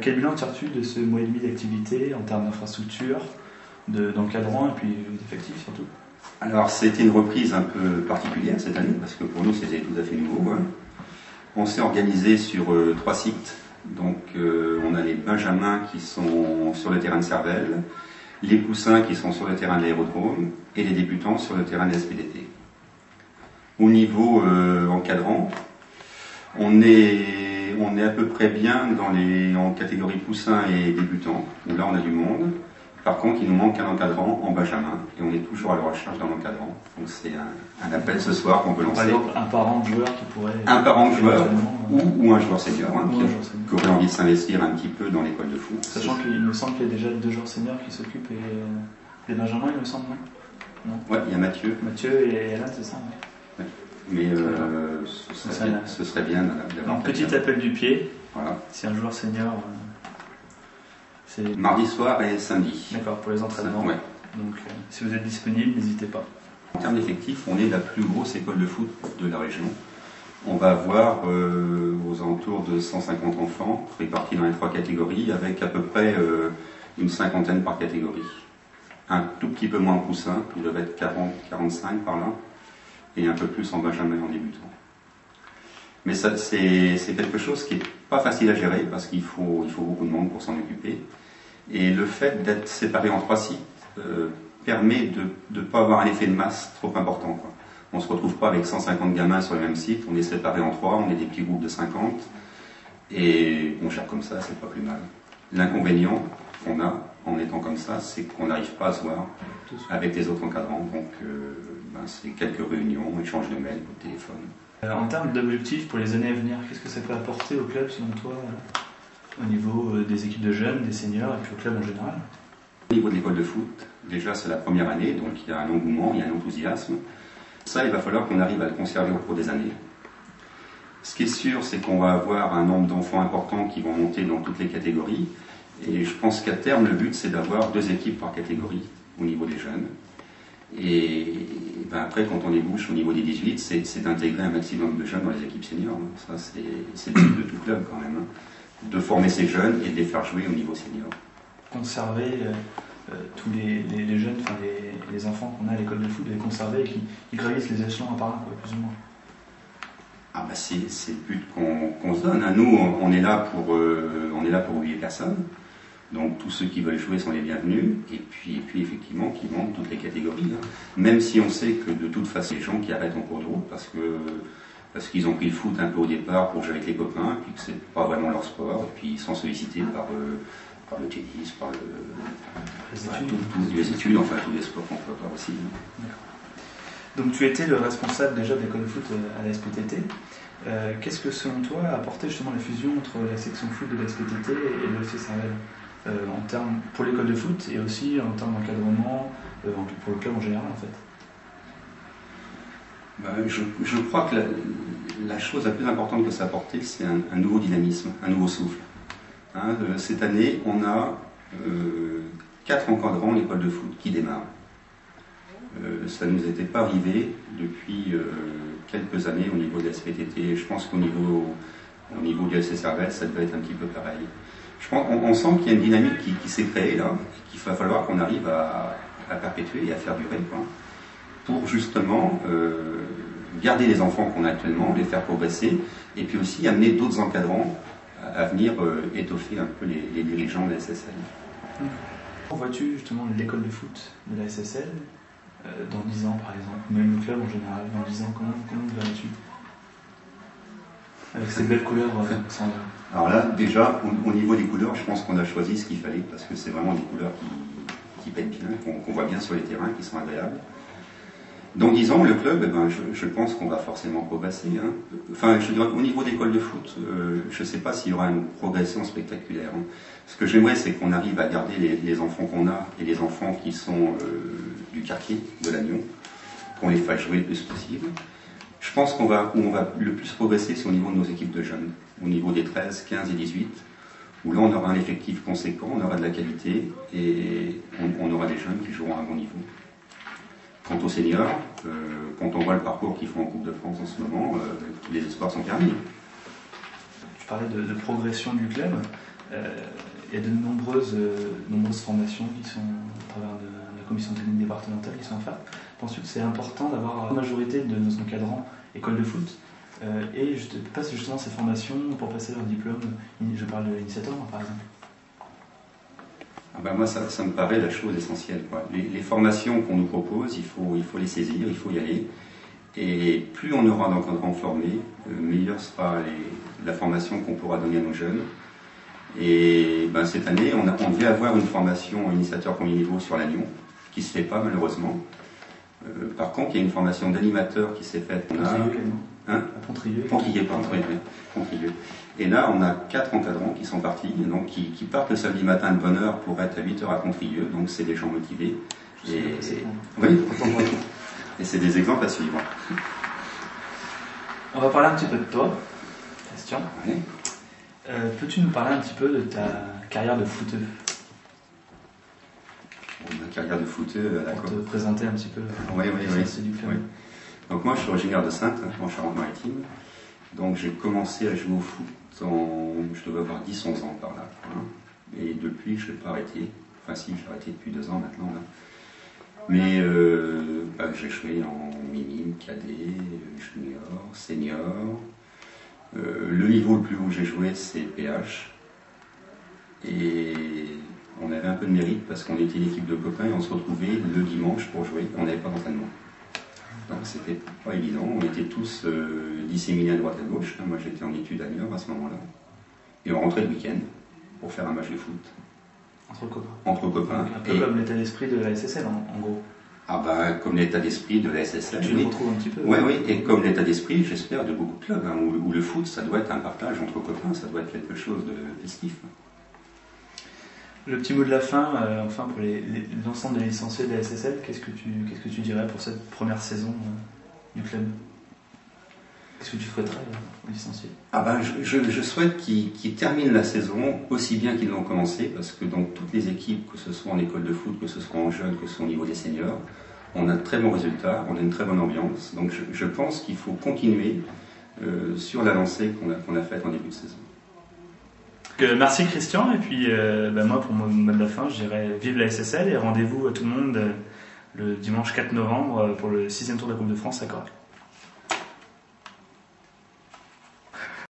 Quel bilan tires-tu de ce mois et demi d'activité en termes d'infrastructure, d'encadrement et puis d'effectifs surtout? Alors c'était une reprise un peu particulière cette année, parce que pour nous c'était tout à fait nouveau. Hein. On s'est organisé sur 3 sites. Donc on a les Benjamins qui sont sur le terrain de Cervelle, les Poussins qui sont sur le terrain de l'aérodrome et les débutants sur le terrain de la SPDT. Au niveau encadrant, on est à peu près bien en catégorie Poussins et débutants, où là on a du monde. Par contre, il nous manque un encadrant en Benjamin, et on est toujours à la recherche d'un encadrant. Donc c'est un appel ce soir qu'on peut lancer. Par exemple, un parent de joueur qui pourrait... Un parent de joueur, ou un joueur senior, hein, qui aurait envie de s'investir un petit peu dans l'école de foot. Sachant qu'il me semble qu'il y a déjà 2 joueurs seniors qui s'occupent, et les Benjamins, il me semble, non? Ouais, il y a Mathieu. Mathieu et Alain, c'est ça, ouais. Mais ce serait bien d'avoir... Un petit appel du pied, voilà. Si un joueur senior... C'est mardi soir et samedi. D'accord, pour les entraînements. Ouais. Donc, si vous êtes disponible, n'hésitez pas. En termes d'effectifs, on est la plus grosse école de foot de la région. On va avoir aux alentours de 150 enfants, répartis dans les 3 catégories, avec à peu près une 50aine par catégorie. Un tout petit peu moins en poussin, il devait être 40, 45 par là, et un peu plus en benjamin en débutant. Mais c'est quelque chose qui n'est pas facile à gérer, parce qu'il faut beaucoup de monde pour s'en occuper. Et le fait d'être séparé en 3 sites permet de ne pas avoir un effet de masse trop important, quoi. On ne se retrouve pas avec 150 gamins sur le même site, on est séparés en 3, on est des petits groupes de 50, et on gère comme ça, c'est pas plus mal. L'inconvénient qu'on a en étant comme ça, c'est qu'on n'arrive pas à se voir avec les autres encadrants, donc c'est quelques réunions, échange de mails, de téléphone. En termes d'objectifs pour les années à venir, qu'est-ce que ça peut apporter au club selon toi, au niveau des équipes de jeunes, des seniors et puis au club en général? Au niveau de l'école de foot, déjà c'est la première année, donc il y a un engouement, il y a un enthousiasme. Ça, il va falloir qu'on arrive à le conserver au cours des années. Ce qui est sûr, c'est qu'on va avoir un nombre d'enfants importants qui vont monter dans toutes les catégories. Et je pense qu'à terme, le but, c'est d'avoir 2 équipes par catégorie au niveau des jeunes. Et après, quand on ébouche au niveau des 18, c'est d'intégrer un maximum de jeunes dans les équipes seniors. Ça, c'est le but de tout club quand même, hein. De former ces jeunes et de les faire jouer au niveau senior. Conserver tous les jeunes, enfin les enfants qu'on a à l'école de foot, de les conserver et qui gravissent les échelons un par un, quoi, plus ou moins. Ah bah c'est le but qu'on se donne, hein. Nous, on est là pour oublier personne. Donc tous ceux qui veulent jouer sont les bienvenus, et puis effectivement qui montent toutes les catégories. Hein. Même si on sait que de toute façon, les gens qui arrêtent en cours de route parce qu'ils ont pris le foot un peu au départ pour jouer avec les copains, et puis que c'est pas vraiment leur sport, et puis ils sont sollicités par le tennis, par les études, enfin tous les sports qu'on peut avoir aussi. Hein. Donc tu étais le responsable déjà de l'école de foot à la SPTT. Qu'est-ce que selon toi a apporté justement la fusion entre la section foot de la SPTT et le FC Cervelle pour l'école de foot et aussi en termes d'encadrement pour le club en général en fait? Je crois que la chose la plus importante que ça a apporté, c'est un nouveau dynamisme, un nouveau souffle. Hein, cette année, on a 4 encadrants à l'école de foot qui démarrent. Ça ne nous était pas arrivé depuis quelques années au niveau de la SPTT. Je pense qu'au niveau du FC Cervelle, ça devait être un petit peu pareil. On sent qu'il y a une dynamique qui s'est créée là, et qu'il va falloir qu'on arrive à perpétuer et à faire durer, quoi, pour justement garder les enfants qu'on a actuellement, les faire progresser, et puis aussi amener d'autres encadrants à venir étoffer un peu les dirigeants de la SSL. Comment vois-tu justement l'école de foot de la SSL dans 10 ans par exemple, même le club en général, dans 10 ans, comment le verrais-tu? Avec ces belles couleurs Sandra. Alors là, déjà, au niveau des couleurs, je pense qu'on a choisi ce qu'il fallait, parce que c'est vraiment des couleurs qui pètent bien, qu'on voit bien sur les terrains, qui sont agréables. Dans 10 ans, le club, je pense qu'on va forcément progresser. Hein. Enfin, je dirais qu'au niveau d'école de foot, je ne sais pas s'il y aura une progression spectaculaire. Hein. Ce que j'aimerais, c'est qu'on arrive à garder les enfants qu'on a et les enfants qui sont du quartier de Lannion, qu'on les fasse jouer le plus possible. Je pense où on va le plus progresser, c'est au niveau de nos équipes de jeunes, au niveau des 13, 15 et 18, où là on aura un effectif conséquent, on aura de la qualité et on aura des jeunes qui joueront à un bon niveau. Quant aux seniors, quand on voit le parcours qu'ils font en Coupe de France en ce moment, tous les espoirs sont permis. Tu parlais de progression du club. Il y a de nombreuses formations qui sont, à travers la commission technique départementale, qui sont offertes. Penses-tu que c'est important d'avoir la majorité de nos encadrants école de foot et passent justement ces formations pour passer leur diplôme? Je parle de l'initiateur, par exemple. Ah ben moi, ça me paraît la chose essentielle, quoi. Les formations qu'on nous propose, il faut les saisir, il faut y aller. Et plus on aura d'encadrants formés, meilleure sera la formation qu'on pourra donner à nos jeunes. Et ben, cette année, on devait avoir une formation initiateur premier niveau sur l'Agnon, qui ne se fait pas malheureusement. Par contre, il y a une formation d'animateur qui s'est faite. Pontrieux. Et là, on a 4 encadrants qui sont partis, donc qui partent le samedi matin de bonne heure pour être à 8h à Pontrieux, donc c'est des gens motivés. Oui, et c'est des exemples à suivre. On va parler un petit peu de toi, Christian. Oui. Peux-tu nous parler un petit peu de ta carrière de footeux? Ma carrière de footeux, d'accord. Pour te présenter un petit peu. Oui. Donc moi, je suis originaire de Saintes, en Charente-Maritime. Donc j'ai commencé à jouer au foot je devais avoir 10-11 ans par là. Hein. Et depuis, je n'ai pas arrêté. Enfin si, j'ai arrêté depuis 2 ans maintenant. Là. Mais j'ai joué en minime, cadet, junior, senior. Le niveau le plus haut que j'ai joué, c'est PH. Et on avait un peu de mérite parce qu'on était une équipe de copains et on se retrouvait le dimanche pour jouer. On n'avait pas d'entraînement. Donc c'était pas évident. On était tous disséminés à droite à gauche. Moi j'étais en études à Niort à ce moment-là. Et on rentrait le week-end pour faire un match de foot. Entre copains. Donc, un peu comme l'état d'esprit de la SSL en gros. Ah ben, comme l'état d'esprit de la SSL. Tu le retrouves un petit peu. Oui, et comme l'état d'esprit, j'espère, de beaucoup de clubs, hein, où le foot, ça doit être un partage entre copains, ça doit être quelque chose de festif. Le petit mot de la fin, pour l'ensemble des licenciés de la SSL, qu'est-ce que tu dirais pour cette première saison du club? Qu'est-ce que tu souhaiterais aux licenciés? Ah ben, je souhaite qu'ils terminent la saison aussi bien qu'ils l'ont commencé, parce que dans toutes les équipes, que ce soit en école de foot, que ce soit en jeunes, que ce soit au niveau des seniors, on a de très bons résultats, on a une très bonne ambiance. Donc je pense qu'il faut continuer sur la lancée qu'on a faite en début de saison. Merci Christian, et puis moi pour mon mot de la fin, je dirais vive la SSL et rendez-vous à tout le monde le dimanche 4 novembre pour le 6e tour de la Coupe de France à Corrèze.